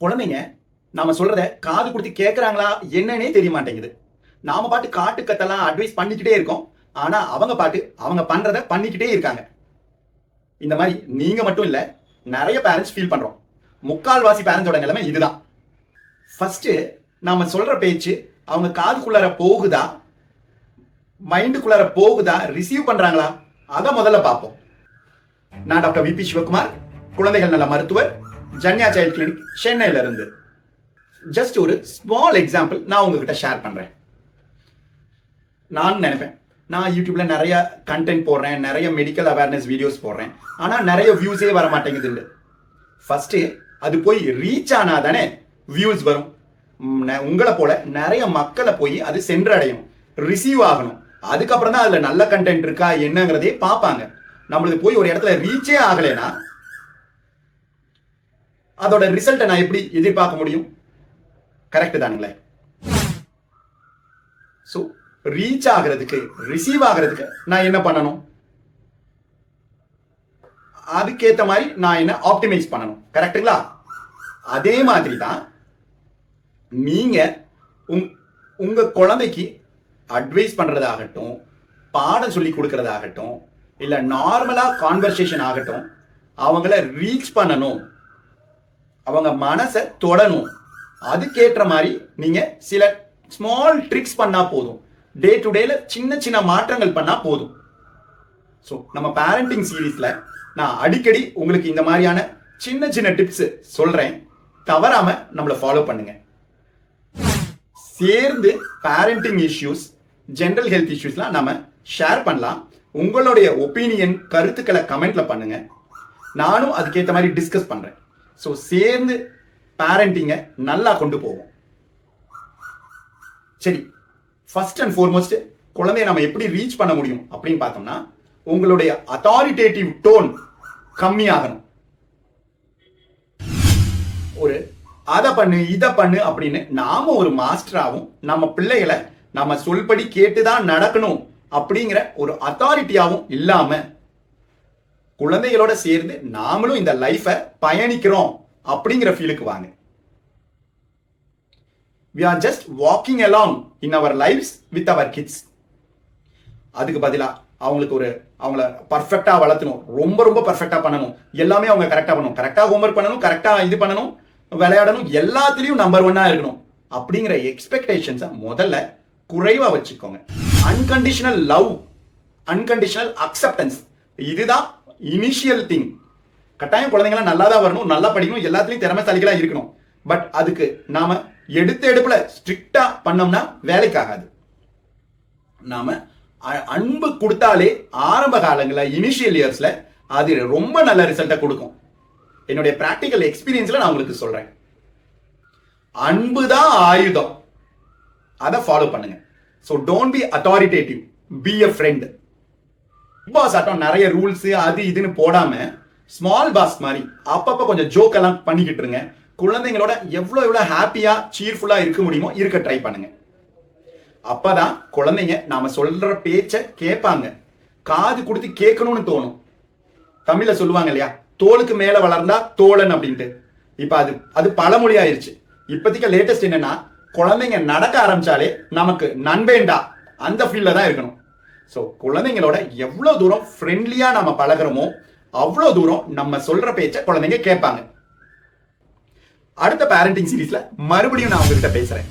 குழந்தைங்க நாம சொல்றத காது கொடுத்து கேட்கறாங்களா என்னன்னே தெரிய மாட்டேங்குது. நாம பாட்டு காட்டு கத்தெல்லாம் அட்வைஸ் பண்ணிக்கிட்டே இருக்கோம். ஆனா அவங்க பாட்டு அவங்க பண்றத பண்ணிக்கிட்டே இருக்காங்க. இந்த மாதிரி நீங்க மட்டும் இல்ல, நிறைய பேரண்ட்ஸ் ஃபீல் பண்றோம். முக்கால்வாசி பேரண்ட்ஸோட நிலைமை இதுதான். ஃபர்ஸ்ட் நாம சொல்ற பேச்சு அவங்க காதுக்குள்ளார போகுதா, மைண்டுக்குள்ளார போகுதா, ரிசீவ் பண்றாங்களா, அதை முதல்ல பார்ப்போம். நான் டாக்டர் விபி சிவகுமார், குழந்தைகள் நல மருத்துவர், ஜன்யா சைல்ட் கிளினிக், சென்னையில இருந்து. ஜஸ்ட் ஒரு ஸ்மால் எக்ஸாம்பிள் நான் உங்ககிட்ட ஷேர் பண்றேன். நான் நினைப்பேன், நான் யூடியூப்ல நிறைய கண்டென்ட் போடுறேன், நிறைய மெடிக்கல் அவேர்னஸ் வீடியோஸ் போடுறேன், ஆனா நிறைய வியூஸே வர மாட்டேங்குது. ஃபர்ஸ்ட் அது போய் ரீச் ஆனா தானே வியூஸ் வரும். உங்களை போல நிறைய மக்களை போய் அது சென்றடையும், ரிசீவ் ஆகணும். அதுக்கப்புறம் தான் அதுல நல்ல கண்டென்ட் இருக்கா என்னங்கிறதே பார்ப்பாங்க. நம்மளுக்கு போய் ஒரு இடத்துல ரீச்சே ஆகலைன்னா அதோட ரிசல்ட்டை நான் எப்படி எதிர்பார்க்க முடியும்? கரெக்ட் தானுங்களே? ஸோ ரீச் ஆகிறதுக்கு, ரிசீவ் ஆகிறதுக்கு நான் என்ன பண்ணணும்? அதுக்கேற்ற மாதிரி நான் என்ன ஆப்டிமைஸ் பண்ணணும். கரெக்டுங்களா? அதே மாதிரி தான் நீங்க உங்க குழந்தைக்கு அட்வைஸ் பண்றதாகட்டும், பாடம் சொல்லி கொடுக்கறதாகட்டும், இல்ல நார்மலா கான்வர்சேஷன் ஆகட்டும், அவங்கள ரீச் பண்ணணும், அவங்க மனசை தொடணும். அதுக்கேற்ற மாதிரி நீங்க சில ஸ்மால் ட்ரிக்ஸ் பண்ணா போதும். டே டு டேல சின்ன சின்ன மாற்றங்கள் பண்ணா போதும். ஸோ நம்ம பேரண்டிங் சீரீஸ்ல நான் அடிக்கடி உங்களுக்கு இந்த மாதிரியான சின்ன சின்ன டிப்ஸ் சொல்றேன். தவறாம நம்மளை ஃபாலோ பண்ணுங்க. சேர்ந்து பேரண்டிங் இஷ்யூஸ், ஜெனரல் ஹெல்த் இஷ்யூஸ்லாம் நம்ம ஷேர் பண்ணலாம். உங்களுடைய ஒப்பீனியன், கருத்துக்களை கமெண்ட்ல பண்ணுங்க. நானும் அதுக்கேற்ற மாதிரி டிஸ்கஸ் பண்றேன். ஸோ சேர்ந்து பேரண்டிங்கை நல்லா கொண்டு போவோம். சரி, ஃபர்ஸ்ட் அண்ட் ஃபார்மோஸ்ட் குழந்தைய நம்ம எப்படி ரீச் பண்ண முடியும் அப்படின்னு பார்த்தோம்னா, உங்களுடைய அத்தாரிட்டேட்டிவ் டோன் கம்மியாகணும். ஒரு அதை பண்ணு இதை பண்ணு அப்படின்னு நாம ஒரு மாஸ்டராகவும் நம்ம பிள்ளைகளை நம்ம சொல்படி கேட்டுதான் நடக்கணும் அப்படிங்கிற ஒரு அத்தாரிட்டியாவும் இல்லாம குழந்தைகளோட சேர்ந்து நாமளும் இந்த லைஃபை பயணிக்கிறோம் அப்படிங்கிற ஃபீலுக்கு வாங்க. We are just walking along in our lives with our kids. அதுக்கு பதிலா அவங்கள பர்ஃபெக்டா வளர்த்தணும், ரொம்ப ரொம்ப பர்ஃபெக்டா பண்ணணும், எல்லாமே அவங்க கரெக்டா பண்ணணும், கரெக்டா ஹோம்ஒர்க் பண்ணணும், கரெக்டா இது பண்ணணும், விளையாடணும், எல்லாத்துலயும் நம்பர் 1 இருக்கணும் அப்படிங்கிற எக்ஸ்பெக்டேஷன்ஸை முதல்ல குறைவா வச்சுக்கோங்க. அன்கண்டிஷனல் லவ், அன்கண்டிஷனல் அக்செப்டன்ஸ், இதுதான் இனிஷியல் திங். கட்டாயம் குழந்தைங்களாம் நல்லா தான் வரணும், நல்லா படிக்கணும், எல்லாத்துலயும் திறமைசாலிகளா இருக்கணும். பட் அதுக்கு நாம எடுப்புல ஸ்ட்ரிக்டா பண்ணோம்னா வேலைக்காகாது. நாம அன்பு கொடுத்தாலே ஆரம்ப காலங்களில், இனிஷியல் இயர்ஸ்ல அது ரொம்ப நல்ல ரிசல்ட்டை கொடுக்கும். என்னுடைய பிராக்டிக்கல் எக்ஸ்பீரியன்ஸ்ல நான் உங்களுக்கு சொல்றேன். அன்பு தான் ஆயுதம், அதை ஃபாலோ பண்ணுங்க. So don't be authoritative, be a friend. Big boss ஆட்டம் நிறைய ரூல்ஸ் அது இதுன்னு போடாம ஸ்மால் பாஸ் மாதிரி அப்பப்ப கொஞ்சம் ஜோக் எல்லாம் பண்ணிக்கிட்டு இருங்க. குழந்தைங்களோட எவ்வளவு ஹாப்பியா சீர்ஃபுல்லா இருக்க முடியுமோ இருக்க ட்ரை பண்ணுங்க. அப்பதான் குழந்தைங்க நாம சொல்ற பேச்ச கேட்பாங்க, காது கொடுத்து கேட்கணும்னு தோணும். தமிழ்ல சொல்லுவாங்க இல்லையா, தோளுக்கு மேல வளர்ந்தா தோழன் அப்படின்ட்டு. இப்ப அது பழமொழி ஆயிருச்சு. இப்போதைக்கு லேட்டஸ்ட் என்னன்னா, குழந்தைங்க நடக்க ஆரம்பிச்சாலே நமக்கு நண்பேண்டா அந்த ஃபீல்ட்ல தான் இருக்கணும். ஸோ குழந்தைங்களோட எவ்வளவு தூரம் ஃப்ரெண்ட்லியா நம்ம பழகிறோமோ அவ்வளவு தூரம் நம்ம சொல்ற பேச்ச குழந்தைங்க கேட்பாங்க. அடுத்த பேரண்டிங் சீரீஸ்ல மறுபடியும் நான் உங்ககிட்ட பேசுறேன்.